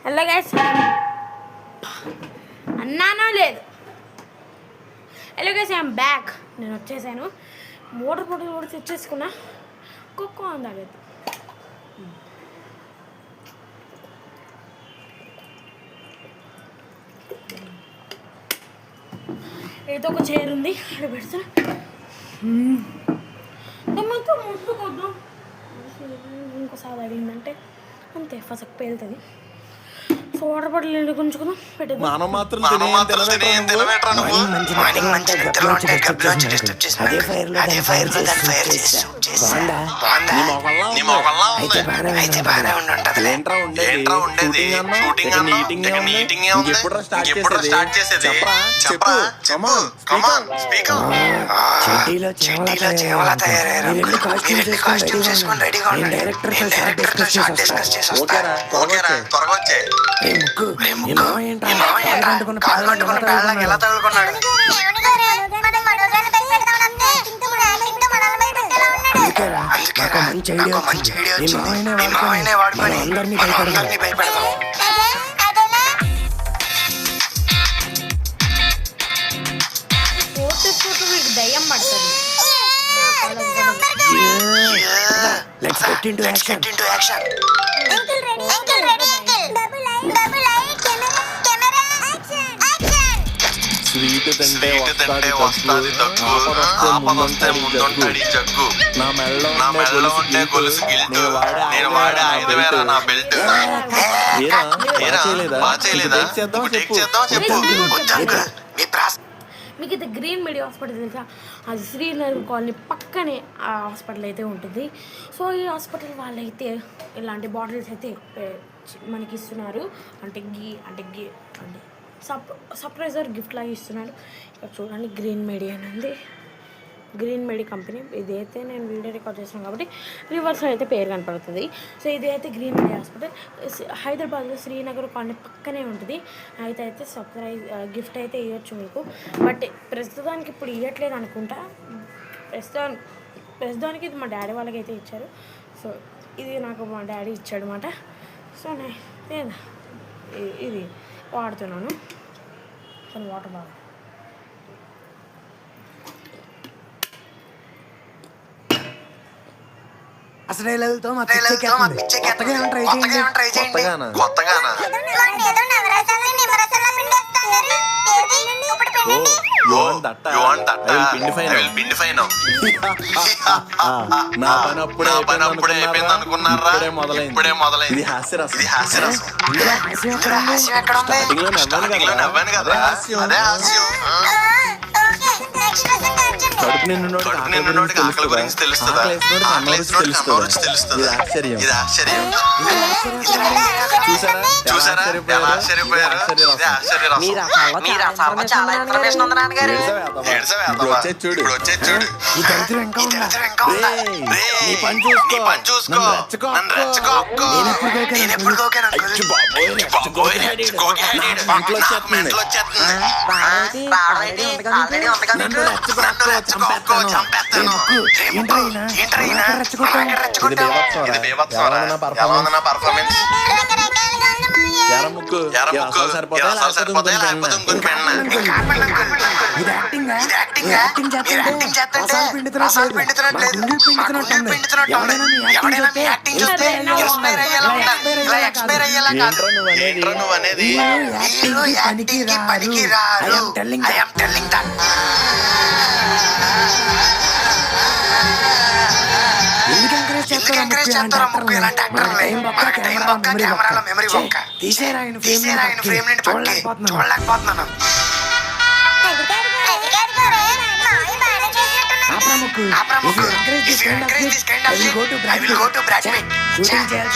హలో గైస్, అన్నానో లేదు హలో గైస్ ఐఎమ్ బ్యాక్. నేను వచ్చేసాను. వాటర్ బాటిల్ కూడా తెచ్చేసుకున్నా. కుక్క అందాలి. ఏదో ఒక చైర్ ఉంది, అక్కడ పెడతా. మొత్తం ముట్టుకోద్దాం. ఇంకోసారి అడిగిందంటే అంతే ఫసక్ పేలుతుంది. సో వాటర్ బాటిల్ ఎందుకు ఉంచుకుందాం, పెట్టేద్దాం. మనం మాత్రం తినేయంతెలవేట్రా నువ్వు. మార్నింగ్ మంచి గబ్బలోంచి డిస్టర్బ్ చేసినాడు. అదే ఫైర్ లో దాన్ని ఫైర్ చేసి బాగుందా? నీ మొగల్లా అయితే ఉంది. బాగానే ఉంటది. ఏంట్రా ఉండేది షూటింగ్ అన్నా మీటింగ్ ఉంది. ఎప్పుడు స్టార్ట్ చేసేది చెప్పరా కమాన్ స్పీక్ చెడ్డీలో చేవలా తయారయ్యారు. మీరు కాస్ట్యూమ్ చేసుకొని రెడీగా ఉండండి. డైరెక్టర్ తో షార్ట్ డిస్కస్ చేసి వస్తాను. ఓకేరా త్వరగా వచ్చే. ముక్కు పాల్గొంటుకున్న పేళ్ళకి ఎలా తగులుకున్నాడు? అందుకేరా మంచి ఐడియా వచ్చింది. మీ మామయ్యనే వాడుకొని అందరినీ భయపెడతాం. వీడికి దయ్యం పడుతుంది. Let's get into action. Sweet తింటే వస్తాది దగ్గు, ఆపదొస్తే ముందుంటాడు ఈ జగ్గు. నా మెడలో ఉండే గొలుసు గిల్టు, నేను వాడే ఆయుధమేరా నా బెల్ట్. బాగా చేయలేదా? ఇప్పుడు టేక్ చేద్దాం చెప్పు. మీకు ఇది గ్రీన్ మెడి హాస్పిటల్ తెలుసా? అది శ్రీనగర్ కాలనీ పక్కనే ఆ హాస్పిటల్ అయితే ఉంటుంది. సో ఈ హాస్పిటల్ వాళ్ళైతే ఇలాంటి బాటిల్స్ అయితే మనకి ఇస్తున్నారు. అంటే సర్ప్రైజర్ గిఫ్ట్ లాగా ఇస్తున్నాడు. ఇక్కడ చూడండి గ్రీన్ మెడి అని ఉంది. గ్రీన్ మెడి కంపెనీ. ఇదైతే నేను వీడియో రికార్డ్ చేస్తున్నాను కాబట్టి రివర్స్లో అయితే పేరు కనపడుతుంది. సో ఇది అయితే గ్రీన్ మెడి హాస్పిటల్ హైదరాబాద్లో శ్రీనగర్ కాలనీ పక్కనే ఉంటుంది. అయితే సర్ప్రైజ్ గిఫ్ట్ అయితే ఇవ్వచ్చు మీకు. బట్ ప్రస్తుతానికి ఇప్పుడు ఇవ్వట్లేదు అనుకుంటా. ప్రస్తుతానికి ఇది మా డాడీ వాళ్ళకి అయితే ఇచ్చారు. సో ఇది నాకు మా డాడీ ఇచ్చాడు అనమాట. సో నేను ఇది వాడుతున్నాను. కానీ వాటర్ బాగా అసలు లెవెల్తో మా కొత్తగా ట్రై చేయండి. కొత్తగానా? పిండి ఫైన్. నా పని అప్పుడే అయిపోయింది అనుకున్నారా? ఇప్పుడే మొదలైంది. ఇది హాస్యరసం. స్టార్టింగ్ లో నవ్వాను కదా, అదే హాస్యం. కడుపు నిండునోడికి ఆకలి గురించి తెలుస్తుందా? ఇది ఆశ్చర్యం. చూసారా ఎలా ఆశ్చర్యపోయారు? చాలా ఇన్ఫర్మేషన్ ఉంది నాన్నగారు. ఇప్పుడు వచ్చేది చూడు. ఈ దరిద్రం ఇంకా ఉందా? నీ పని చూసుకో. నన్ను రెచ్చగొక్కు. నేను ఎప్పుడు కోకాను? ఇంట్లో వచ్చేస్తుంది. ఆల్రెడీ ఉంది కదా. నన్ను రెచ్చగొక్కు, చంపేస్తాను. ఇది బేవత్సవరా? పర్ఫార్మెన్స్. ఎర్ర ముక్కు సరిపోతే ఇంకొని పెన్న. ఇది యాక్టింగ్ చేస్తుంటే రసాలు పిండుతున్నట్లేదు. ఎవడైనా మీ యాక్టింగ్ చూస్తే ఎక్స్పైర్ అయ్యేలా కాదు. ఏంట్రా నువ్వు అనేది? యాక్టింగ్ పనికి రారు. I am telling that. ఎందుకు ఎంకరేజ్ చేస్తారా ముక్కు ఇలాంటి యాక్టర్లని? మనకి టైం బొక్క, కెమెరాల మెమరీ బొక్క. తీసేరా ఆయన ఫ్రేమ్ నుండి చూడలేకపోతున్నాను.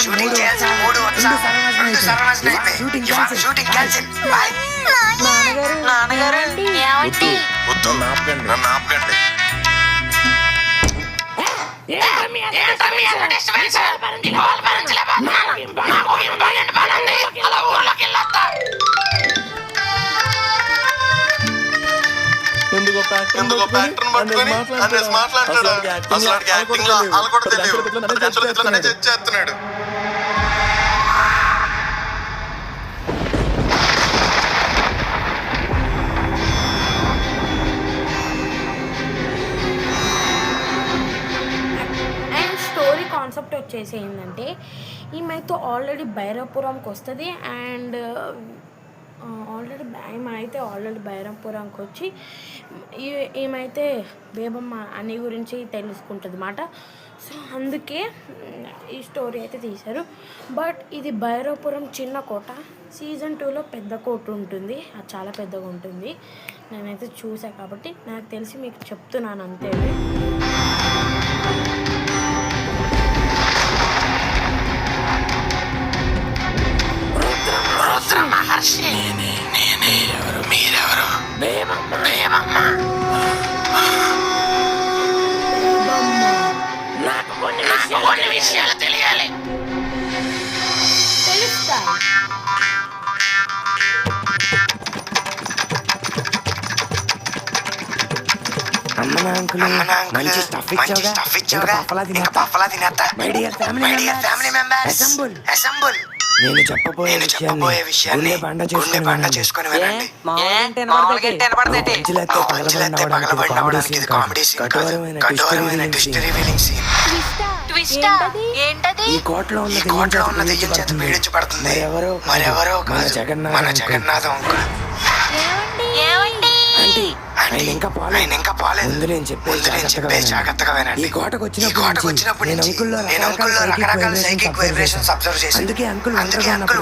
షూటింగ్ చేయాల్సిన 3 షూటింగ్ క్యాన్సిల్. నాన్నగారు వద్దు, నన్ను ఆపకండి. ఎందుకో ప్యాటర్న్ పట్టుకొని అనేసి మాట్లాడతాడు. అసలు యాక్టింగ్ లో వాళ్ళు కూడా తెలియదు. చేస్తున్నాడు. వచ్చేసి ఏంటంటే ఈమెతో ఆల్రెడీ భైరవపురంకి వస్తుంది అండ్ ఆల్రెడీ భైరవపురంకి వచ్చి ఏమైతే బేబమ్మ అని గురించి తెలుసుకుంటుంది అన్నమాట. సో అందుకే ఈ స్టోరీ అయితే తీశారు. బట్ ఇది భైరవపురం చిన్న కోట, సీజన్ 2లో పెద్ద కోట ఉంటుంది, అది చాలా పెద్దగా ఉంటుంది. నేనైతే చూసా కాబట్టి నాకు తెలిసి మీకు చెప్తున్నాను అంతే. మహర్షి మీరెవరు? నాకు కొన్ని విషయాలు తెలియాలి. తెలుస్తా. అమ్మ నా అంకుల్ మంచి స్టఫ్ ఇచ్చావుగా, పఫలా తినేస్తా. My dear family members assemble. నేను చెప్పబోయే విషయాన్ని గుండె బండ చేసుకొని వినండి. కఠోరమైన ట్విస్ట్ రివీలింగ్ సీన్. ఈ కోటలో ఉన్న దెయ్యం చేత పీడించబడుతుంది మరెవరో మన జగన్నాథం అంకుల్. ఆయన ఇంకా పోలేదు. ముందు నేను చెప్పే జాగ్రత్తగా వినండి. ఈ కోటకు వచ్చినప్పుడు నేను అంకుల్లో రకరకాల సైకిక్ వైబ్రేషన్స్ అబ్జర్వ్ చేశాను. అందుకే అంకుల్ ఒంటరిగా ఉన్నప్పుడు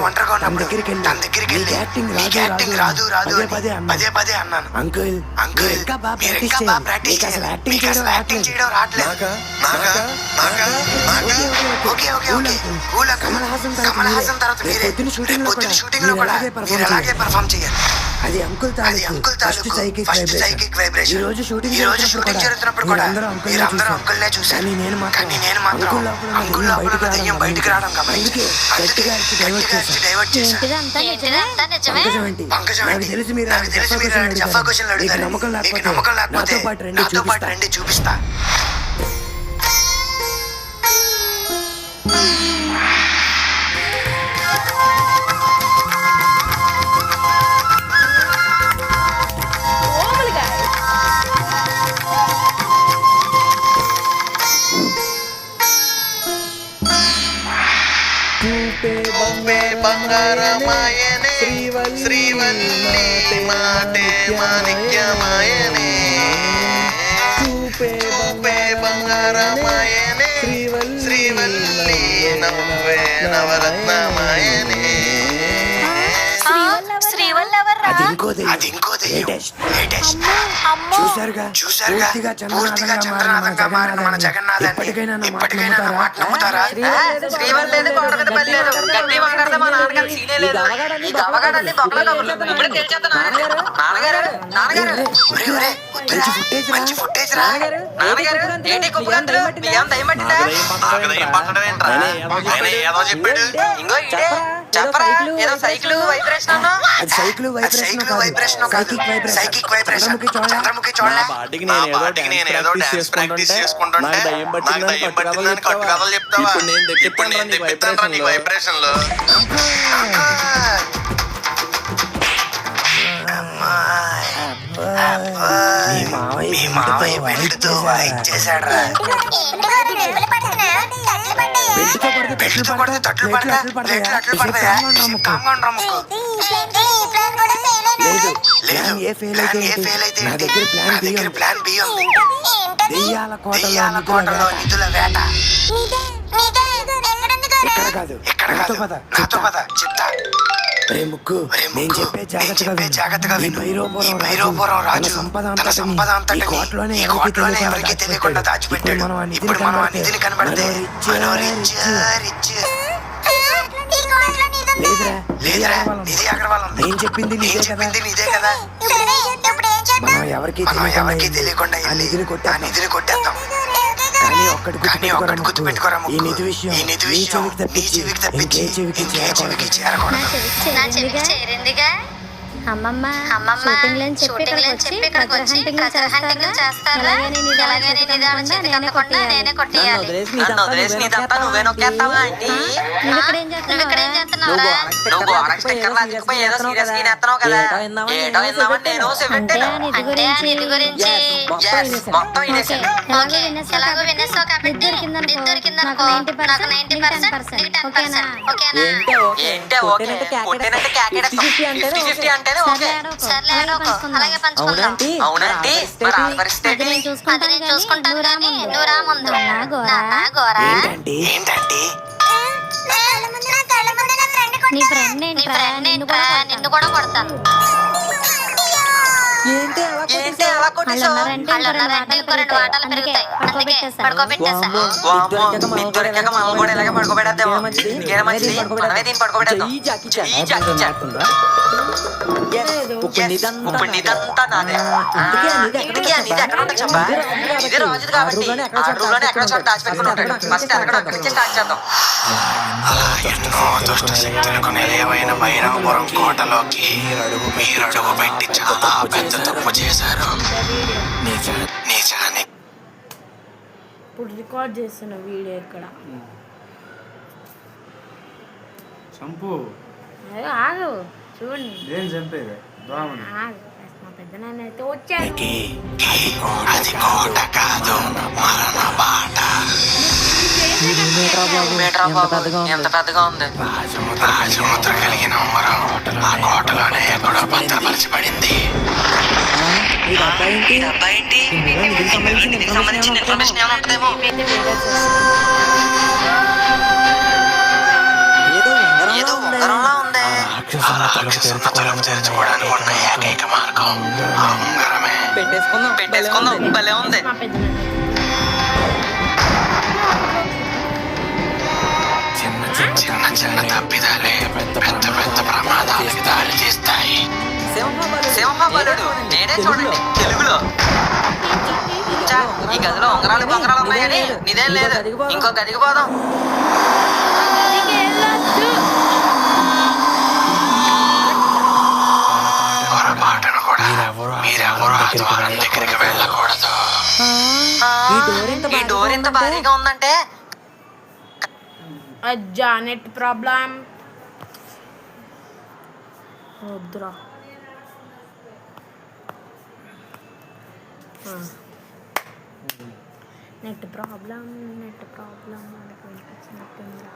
తన దగ్గరికి వెళ్ళి యాక్టింగ్ రాదు పదే పదే అన్నాను. అంకుల్ ఇంకా బాగా ప్రాక్టీస్ చేయాలి. యాక్టింగ్ చేయడం రావట్లేదు. కమల్ హాసన్ తర్వాత పొద్దున్న షూటింగ్ లో కూడా మీరు అలాగే పర్ఫామ్ చేయాలి. అది అంకుల్ తాలూకు సైకిక్ వైబ్రేషన్. ఈ రోజు షూటింగ్ జరుగుతున్నప్పుడు కూడా మీరందరూ అంకుల్నే చూశారు. కానీ నేను మాత్రం అంకుల్ లోపల దెయ్యం బయటికి రావడం గమనించి గట్టిగా డైవర్ట్ చేశాను. నాకు తెలుసు మీరు జఫా క్వశ్చన్లు అడుగుతారు. నమ్మకం లేకపోతే నాతో పాటు రండి చూపిస్తా. బంగారమాయనే శ్రీవల్లి మాటే మాణిక్యమాయనే చూపే బంగారమాయనే శ్రీవల్లి నవ్వే నవరత్నమాయనే. అది ఇంకో లేటెస్ట్. చూసారుగా పూర్తిగా చంద్రనాథంగా మారిన మన జగన్నాథాన్ని ఇప్పటికైనా నమ్ముతారా? మంచి ఫుటేజ్ రా. ఏదో చెప్పాడు. Cycle vibration psychic vibration. Chandramukhi చూడలే. నేను ఏదో డాన్స్ ప్రాక్టీస్ చేసుకుంటుంటే నాకు దయ్యం పట్టిందని కట్టుకథలు చెప్తావా? ఇప్పుడు నేను తెప్పిస్తాను నీ వైబ్రేషన్ లో. మీ మావయ్య బెల్ట్తో వాయించేశాడు రా. బెల్ట్తో కొడితే తట్లు పడతాయా? లేదు ప్లాన్ ఏ ఫెయిల్ అయితే నా దగ్గర ప్లాన్ బి ఉంది. దెయ్యాల కోటలో నిధుల వేట. ఇక్కడ కాదు నాతో పద చెప్తా. ముక్కు నేను చెప్పే జాగ్రత్తగా భైరవపురం రాజు తన సంపద అంతటిని కోటలోనే ఎవరికి తెలియకుండా దాచిపెట్టాడు. ఇప్పుడు మనం ఆ నిధిని కనబడితే లేదురా నిధి అగర్వాల్ నేను చెప్పింది నీదే కదా. మనం ఎవరికి తెలియకుండా ఆ నిధిని కొట్టేద్దాం. కానీ ఒక్కటి గుర్తుపెట్టుకోరా, ఈ నిధి విషయం నీ చెవికి తప్పించి ఇంకే చెవికి చేరకూడదు. నా చెవికి చేరిందిగా. అమ్మమ్మ షూటింగ్ లేని చెప్పి ఇక్కడికి వచ్చి ట్రెజర్ హంటింగ్ చేస్తారా? ఎలాగే నేను ఇది అందకుండా నేనే కొట్టేయాలి. నన్ను వదిలేసి నీదంతా నువ్వే నొక్కేస్తావా ఆంటీ? నువ్వు ఇక్కడ ఏం చేస్తున్నావురా? నువ్వు గోడకి స్టిక్కర్లు అతికిపోయి ఏదో సీరియస్ గా నేస్తున్నావు కదా. ఏటో విందామని నేను అంటే ఆ నిధి గురించి మొత్తం ఇదేశాను. ఓకే ఎలాగో వినేసావు కాబట్టి ఇది దొరికిందనుకో నాకు 90% నీకు 10%. ఓకేనా? ఏంటే ఓకే కొట్టినట్టు క్యాకెడేస్తాం. 50-50 అంటేనే ఓకే. సర్లే ఆడుకో. అలాగే పంచుకుందాం. అవునంటే మరి ఆ పరిస్థితి అది నేను చూసుకుంటాను కానీ నువ్వు రా ముందు. నాన్న గోరా ఏంటంటే నీ ఫ్రెండ్ నిన్ను కూడా కొడతాను. ఏంటి అలా కొట్టేసావు? వాళ్ళు ఉన్నారంటే ఇంకో 2 ఆటలు పెరుగుతాయి. అందుకే పడుకోబెట్టేసా. వామ్మో దొరికాక మనం కూడా ఇలాగే పడుకోబెట్టేద్దాము. ఇంకేనా మంచిది? మనమే దీన్ని పడుకోబెట్టేద్దాం. ఇప్పుడు నీదంతా నాదే. ఇంటికి ఆ నిధి ఎక్కడ ఉంటుంది చెప్పా? ఇది రాజుది కాబట్టి ఆ రూమ్లోనే ఎక్కడో చోట దాచిపెట్టుకుని ఉంటాడు. ఫస్ట్ ఎక్కడో అక్కడి నుంచి స్టార్ట్ చేద్దాం. అలా ఎన్నో దుష్ట శక్తులకు నిలయమైన భైరవపురం కోటలోకి మీరు అడుగు పెట్టి చాలా పెద్ద తప్పు చేశారు. నిజానికి ఇప్పుడు రికార్డ్ చేస్తున్న వీడియో ఇక్కడ చంపు అయ్యో ఆగు చూడండి ఏం చంపేది దోమని ఆగు మా పెద్ద నాన్న అయితే వచ్చాడు. అది కోట కాదు, మరణ బాట. మీటరా బాబు ఎంత పెద్దగా ఉంది. రాజముద్ర కలిగిన ఉమ్మరం ఆ కోటలోనే ఎక్కడో భద్రపరచబడింది. ఈ డబ్బా ఏంటి? దీనికి సంబంధించిన ఇన్ఫర్మేషన్ ఏమైనా ఉంటుందేమో. ఏదో ఉంగరంలా ఉంది. రాక్షసులను తెరుచుకోవడానికి ఉన్న ఏకైక మార్గం ఆ ఉంగరమే. పెట్టేసుకుందాం. భలే ఉంది. మా పెద్ద నాన్న చిన్న తప్పిదాలే పెద్ద ప్రమాదాలకు దారి తీస్తాయి. సింహబలుడు నేనే చూడండి తెలుగులో. ఈ గదిలో ఉంగరాలు ఉన్నాయని నిదేం లేదు. ఇంకో గదికి పోదాం. పొరపాటును కూడా మీరెవరూ ఆ ద్వారం దగ్గరికి వెళ్ళకూడదు. ఈ డోర్ ఇంత భారీగా ఉందంటే అజ్జా నెట్ ప్రాబ్లం వద్దురా. నెట్ ప్రాబ్లం మనకు వినిపించినట్టుందా?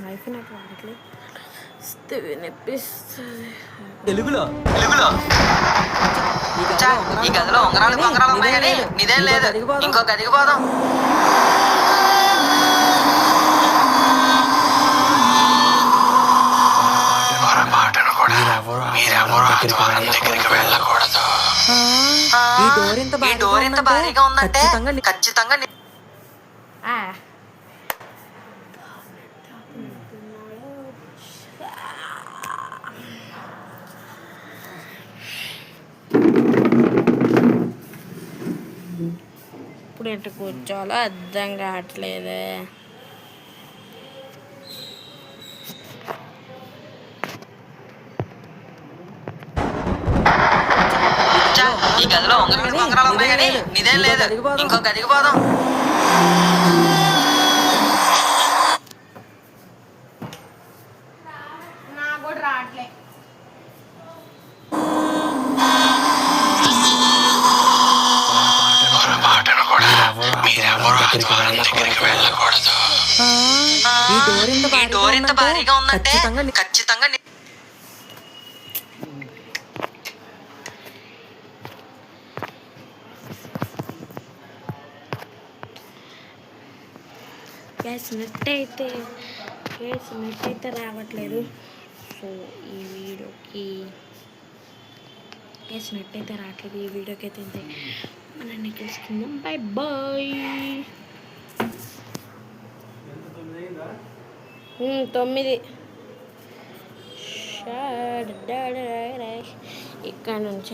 వైఫ్ నెట్ వాడట్లేదు వినిపిస్తుంది. తెలుగులో ఈ గదిలో ఉంగరాలు ఉన్నాయని నిదేం లేదు. ఇంకో గదికి పోదాం. పొరపాటును కూడా మీరెవరూ ఆ ద్వారం దగ్గరికి వెళ్ళకూడదు. ఈ డోర్ ఇంత భారీగా ఉందంటే ఖచ్చితంగా ఇప్పుడు ఎటు కూర్చోవాలో అర్థం కావట్లేదే. ఈ గదిలో ఉంగరాలు ఉన్నాయని నిదేం లేదు. ఇంకో గదికి పోదాం. నాకు కూడా రావట్లే. పొరపాటును కూడా మీరెవరూ ఆ ద్వారం దగ్గరికి వెళ్ళకూడదు. ఈ డోర్ ఇంత భారీగా ఉందంటే ఖచ్చితంగా గ్యాస్ నెట్ అయితే రావట్లేదు. సో ఈ వీడియోకి గ్యాస్ నెట్ అయితే రావట్లేదు. ఈ వీడియోకి అయితే మనం కలుసుకుందాం. బాయ్ 9 ఇక్కడ నుంచి